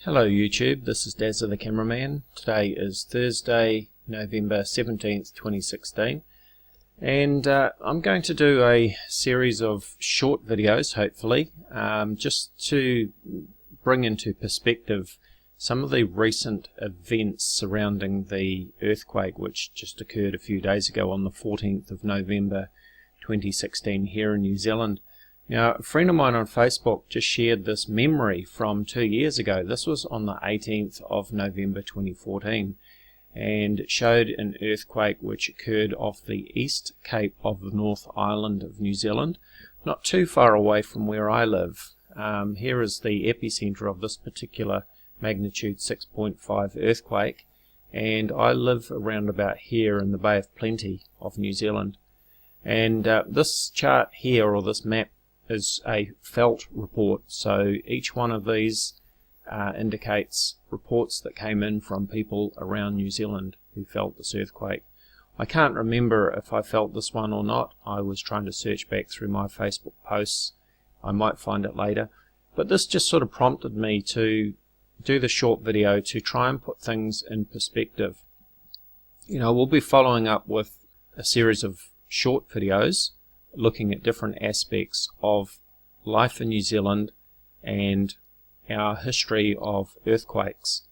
Hello YouTube, this is Dazzathecameraman. Today is Thursday, November 17th, 2016, and I'm going to do a series of short videos, hopefully, just to bring into perspective some of the recent events surrounding the earthquake which just occurred a few days ago on the 14th of November 2016 here in New Zealand. Now, a friend of mine on Facebook just shared this memory from 2 years ago. This was on the 18th of November 2014, and it showed an earthquake which occurred off the East Cape of the North Island of New Zealand, not too far away from where I live. Here is the epicenter of this particular magnitude 6.5 earthquake, and I live around about here in the Bay of Plenty of New Zealand. And this chart here, or this map, is a felt report, so each one of these indicates reports that came in from people around New Zealand who felt this earthquake. I can't remember if I felt this one or not. I was trying to search back through my Facebook posts. I might find it later, but this just sort of prompted me to do the short video to try and put things in perspective. You know, we'll be following up with a series of short videos looking at different aspects of life in New Zealand and our history of earthquakes.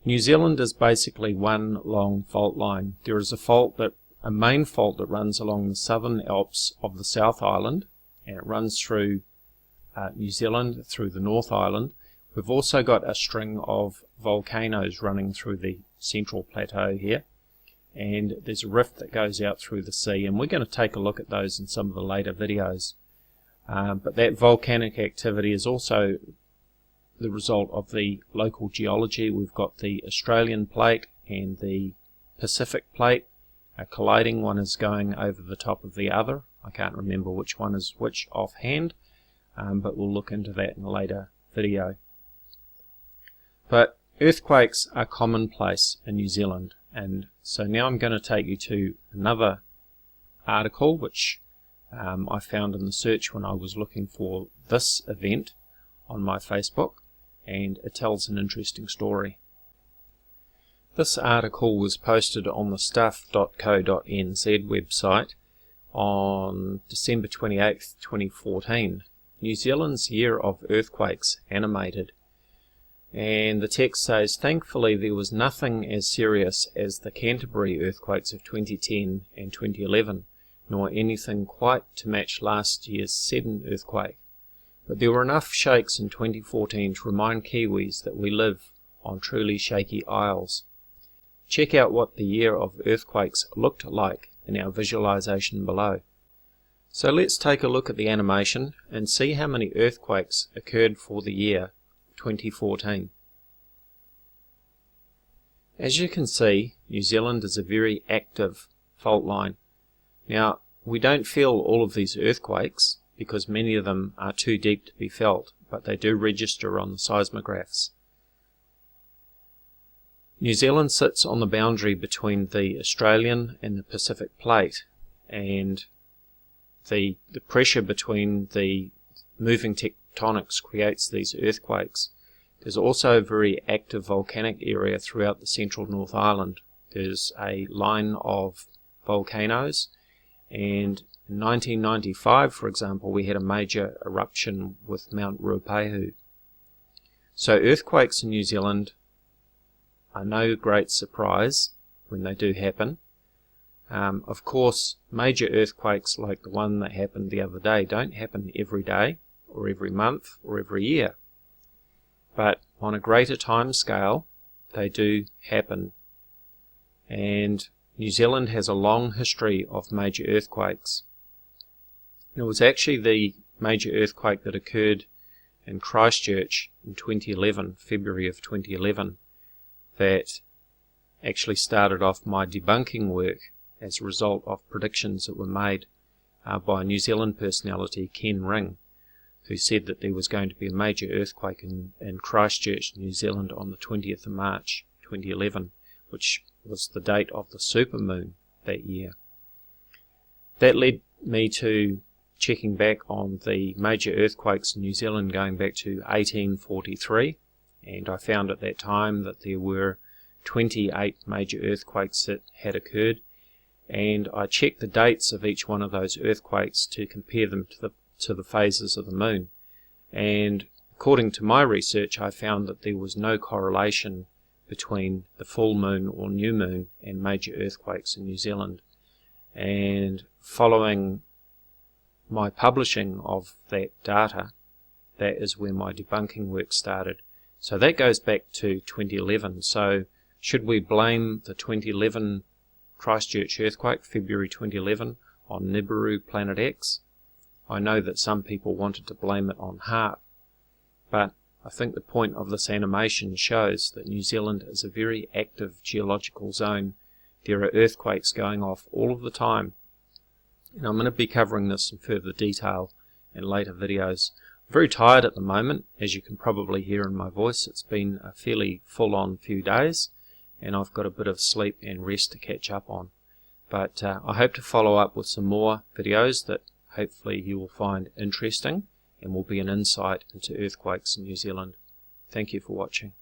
New Zealand is basically one long fault line. There is a main fault that runs along the southern Alps of the South Island, and it runs through New Zealand, through the North Island. We've also got a string of volcanoes running through the central plateau here, and there's a rift that goes out through the sea, and we're going to take a look at those in some of the later videos. But that volcanic activity is also the result of the local geology. We've got the Australian plate and the Pacific plate colliding. One is going over the top of the other. I can't remember which one is which offhand, but we'll look into that in a later video. But earthquakes are commonplace in New Zealand, and so now I'm going to take you to another article which I found in the search when I was looking for this event on my Facebook, and it tells an interesting story. This article was posted on the stuff.co.nz website on December 28th, 2014. New Zealand's Year of Earthquakes Animated. And the text says, thankfully there was nothing as serious as the Canterbury earthquakes of 2010 and 2011, nor anything quite to match last year's Seddon earthquake. But there were enough shakes in 2014 to remind Kiwis that we live on truly shaky isles. Check out what the year of earthquakes looked like in our visualization below. So let's take a look at the animation and see how many earthquakes occurred for the year 2014. As you can see, New Zealand is a very active fault line. Now, we don't feel all of these earthquakes because many of them are too deep to be felt, but they do register on the seismographs. New Zealand sits on the boundary between the Australian and the Pacific plate, and the pressure between the moving tectonics creates these earthquakes. There's also a very active volcanic area throughout the central North Island. There's a line of volcanoes, and in 1995, for example, we had a major eruption with Mount Ruapehu. So earthquakes in New Zealand are no great surprise when they do happen. Of course, major earthquakes like the one that happened the other day don't happen every day, or every month, or every year. But on a greater time scale, they do happen. And New Zealand has a long history of major earthquakes. It was actually the major earthquake that occurred in Christchurch in 2011, February of 2011, that actually started off my debunking work as a result of predictions that were made by a New Zealand personality, Ken Ring, who said that there was going to be a major earthquake in Christchurch, New Zealand on the 20th of March 2011, which was the date of the supermoon that year. That led me to checking back on the major earthquakes in New Zealand going back to 1843, and I found at that time that there were 28 major earthquakes that had occurred, and I checked the dates of each one of those earthquakes to compare them to the phases of the moon, and according to my research I found that there was no correlation between the full moon or new moon and major earthquakes in New Zealand. And following my publishing of that data, that is where my debunking work started. So that goes back to 2011. So should we blame the 2011 Christchurch earthquake, February 2011, on Nibiru Planet X? I know that some people wanted to blame it on HAARP, but I think the point of this animation shows that New Zealand is a very active geological zone. There are earthquakes going off all of the time, and I'm going to be covering this in further detail in later videos. I'm very tired at the moment, as you can probably hear in my voice. It's been a fairly full-on few days, and I've got a bit of sleep and rest to catch up on. But I hope to follow up with some more videos that hopefully you will find interesting and will be an insight into earthquakes in New Zealand. Thank you for watching.